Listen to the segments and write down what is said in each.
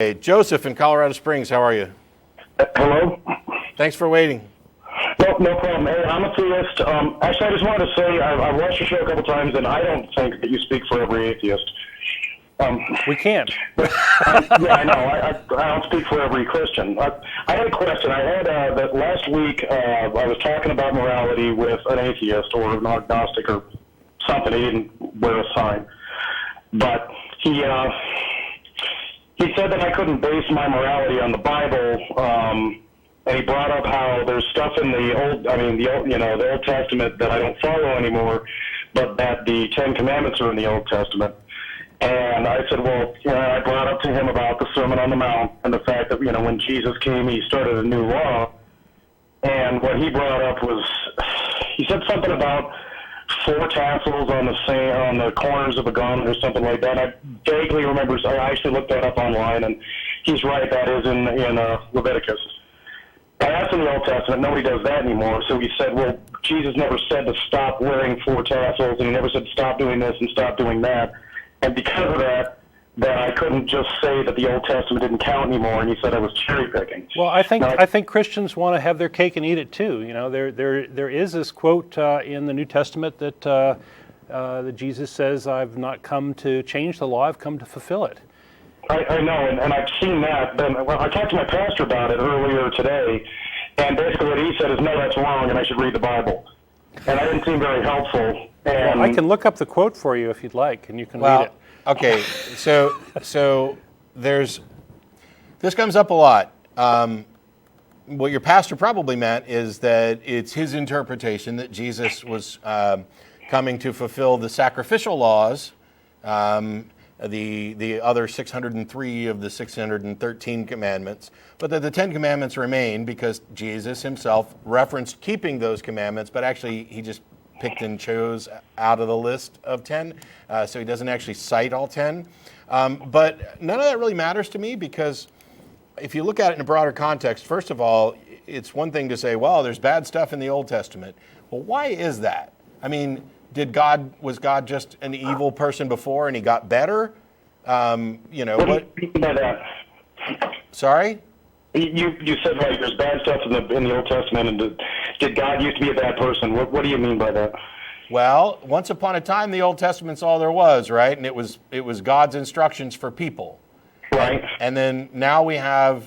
Hey, Joseph in Colorado Springs, how are you? Hello? Thanks for waiting. No problem. Hey, I'm a theist. Actually, I just wanted to say I've watched your show a couple times, and I don't think that you speak for every atheist. We can't. Yeah, I know. I don't speak for every Christian. I had a question. I had that last week. I was talking about morality with an atheist or an agnostic or something. He didn't wear a sign, but he said that I couldn't base my morality on the Bible. And he brought up how there's stuff in the Old Testament that I don't follow anymore, but that the Ten Commandments are in the Old Testament. And I said, well, I brought up to him about the Sermon on the Mount and the fact that, when Jesus came, he started a new law. And what he brought up was, he said something about 4 tassels on the corners of a garment or something like that. I vaguely remember, I actually looked that up online, and he's right, that is in Leviticus. That's in the Old Testament. Nobody does that anymore. So he said, well, Jesus never said to stop wearing 4 tassels, and he never said stop doing this and stop doing that. And because of that I couldn't just say that the Old Testament didn't count anymore, and he said I was cherry picking. Well, I think Christians want to have their cake and eat it too. There is this quote in the New Testament that Jesus says, "I've not come to change the law; I've come to fulfill it." I know, and I've seen that. Then I talked to my pastor about it earlier today, and basically what he said is, no, that's wrong, and I should read the Bible. And I didn't seem very helpful. And I can look up the quote for you if you'd like, and you can read it. Okay, so this comes up a lot. What your pastor probably meant is that it's his interpretation that Jesus was coming to fulfill the sacrificial laws, the other 603 of the 613 commandments, but that the 10 commandments remain because Jesus himself referenced keeping those commandments, but actually he just picked and chose out of the list of 10, so he doesn't actually cite all 10. But none of that really matters to me, because if you look at it in a broader context, first of all, it's one thing to say, well, there's bad stuff in the Old Testament. Well, why is that? I mean, was God just an evil person before and he got better? What do you mean by that? Sorry? You said, like, there's bad stuff in the Old Testament, and did God used to be a bad person? What do you mean by that? Well, once upon a time, the Old Testament's all there was, right? And it was God's instructions for people. Right. And then now we have,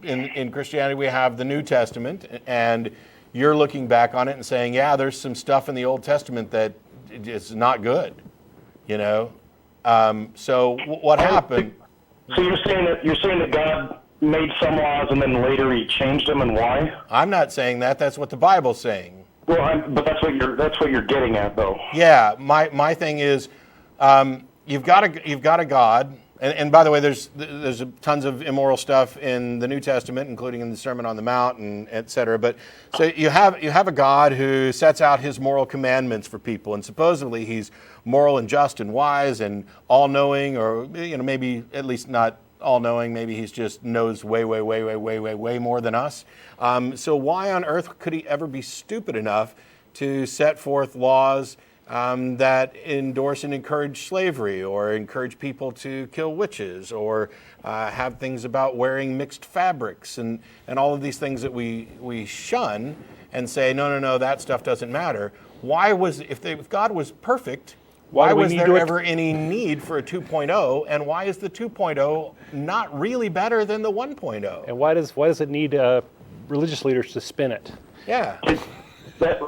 in Christianity, we have the New Testament, and you're looking back on it and saying, yeah, there's some stuff in the Old Testament that is not good, So what happened? So you're saying that God made some laws and then later he changed them, and why? I'm not saying that. That's what the Bible's saying. Well, but that's what you're getting at, though. Yeah, my thing is, you've got a God, and by the way, there's tons of immoral stuff in the New Testament, including in the Sermon on the Mount and et cetera. But so you have a God who sets out his moral commandments for people, and supposedly he's moral and just and wise and all-knowing, or maybe at least not all-knowing. Maybe he's just knows way more than us. So why on earth could he ever be stupid enough to set forth laws that endorse and encourage slavery, or encourage people to kill witches, or have things about wearing mixed fabrics, and all of these things that we shun and say, no, that stuff doesn't matter? Why if God was perfect, why was there ever any need for a 2.0, and why is the 2.0 not really better than the 1.0? And why does it need religious leaders to spin it? Yeah. That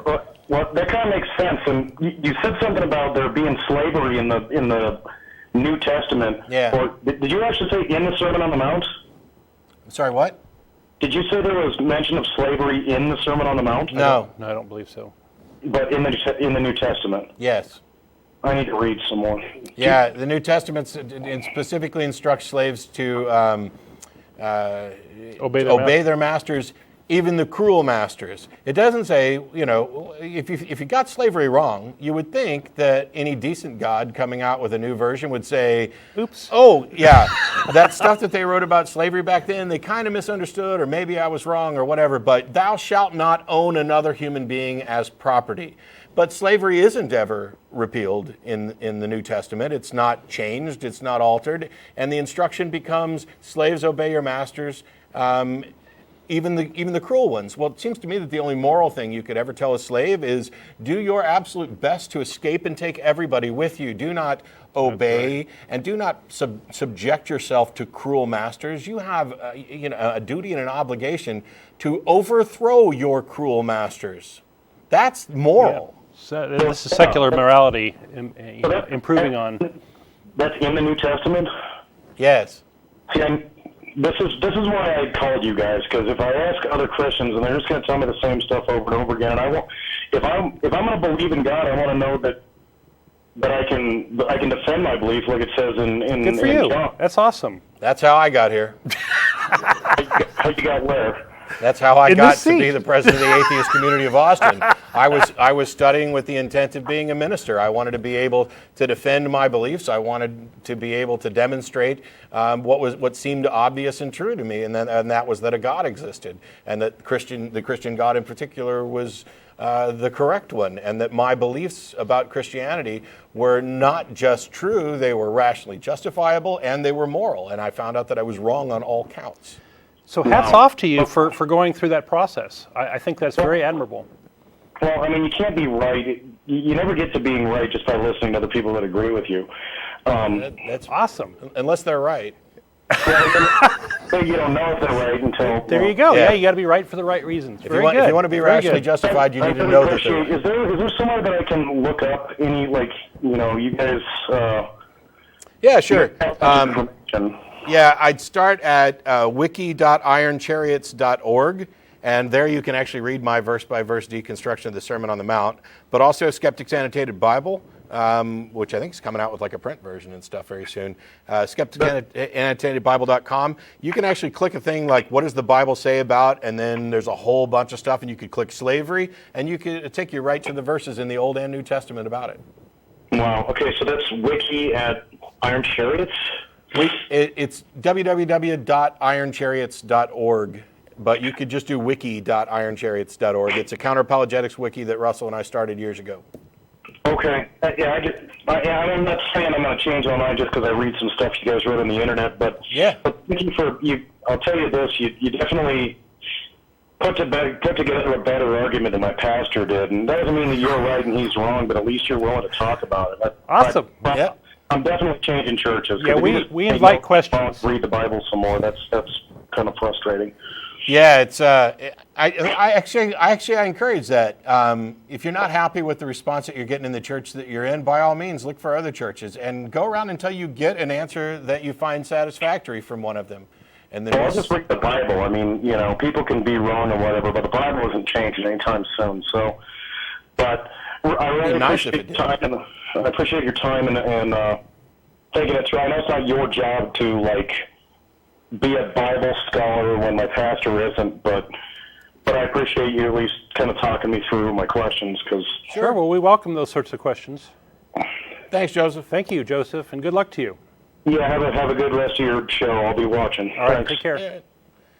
kind of makes sense. And you said something about there being slavery in the New Testament. Yeah. Or did you actually say in the Sermon on the Mount? Sorry, what? Did you say there was mention of slavery in the Sermon on the Mount? No, I don't believe so. But in the New Testament? Yes. I need to read some more. Yeah, the New Testament specifically instructs slaves to obey their masters, even the cruel masters. It doesn't say, if you got slavery wrong, you would think that any decent God coming out with a new version would say, oops. Oh, yeah, that stuff that they wrote about slavery back then, they kind of misunderstood, or maybe I was wrong, or whatever, but thou shalt not own another human being as property. But slavery isn't ever repealed in the New Testament. It's not changed. It's not altered. And the instruction becomes, slaves, obey your masters, even the cruel ones. Well, it seems to me that the only moral thing you could ever tell a slave is do your absolute best to escape and take everybody with you. Do not obey, and do not subject yourself to cruel masters. You have a duty and an obligation to overthrow your cruel masters. That's moral. Yeah. So this is secular morality, improving on. That's in the New Testament? Yes. See, this is why I called you guys, because if I ask other Christians and they're just going to tell me the same stuff over and over again, if I'm going to believe in God, I want to know that I can defend my belief, like it says in Good for you. John. That's awesome. That's how I got here. How you got where? That's how I In got this to seat. be the president of the Atheist Community of Austin. I was studying with the intent of being a minister. I wanted to be able to defend my beliefs. I wanted to be able to demonstrate what seemed obvious and true to me, and that was that a God existed, and that the Christian God in particular was the correct one, and that my beliefs about Christianity were not just true, they were rationally justifiable, and they were moral. And I found out that I was wrong on all counts. So hats off to you for going through that process. I think that's very admirable. Well, I mean, you can't be right. You never get to being right just by listening to the people that agree with you. That's Awesome. Unless they're right. Well, you don't know if they're right until... There you go. Yeah. Yeah, you got to be right for the right reasons. If you want to be rationally justified, you need to know that they're right. Is there somewhere that I can look up any, you guys... Yeah, sure. information? Yeah, I'd start at wiki.ironchariots.org, and there you can actually read my verse-by-verse deconstruction of the Sermon on the Mount, but also Skeptic's Annotated Bible, which I think is coming out with like a print version and stuff very soon. SkepticAnnotedBible.com. You can actually click a thing like, what does the Bible say about, and then there's a whole bunch of stuff, and you could click slavery, and you could take you right to the verses in the Old and New Testament about it. Wow. Okay, so that's wiki at Iron Chariots? It's www.ironchariots.org, but you could just do wiki.ironchariots.org. It's a counter-apologetics wiki that Russell and I started years ago. Okay. I'm not saying I'm going to change my mind just because I read some stuff you guys wrote on the internet, but Yeah. But thank you for you. I'll tell you this: you definitely put together a better argument than my pastor did, and that doesn't mean that you're right and he's wrong, but at least you're willing to talk about it. Awesome. Yeah. I'm definitely changing churches. Yeah, we invite questions. Read the Bible some more. That's kind of frustrating. Yeah, it's I actually encourage that. If you're not happy with the response that you're getting in the church that you're in, by all means, look for other churches and go around until you get an answer that you find satisfactory from one of them. And then I'll just read the Bible. I mean, people can be wrong or whatever, but the Bible isn't changing anytime soon. So, but I really appreciate your time. And I appreciate your time and taking it through. I know it's not your job to be a Bible scholar when my pastor isn't, but I appreciate you at least kind of talking me through my questions. Sure. Well, we welcome those sorts of questions. Thanks, Joseph. Thank you, Joseph, and good luck to you. Yeah, have a good rest of your show. I'll be watching. All right, Thanks. take care. Yeah.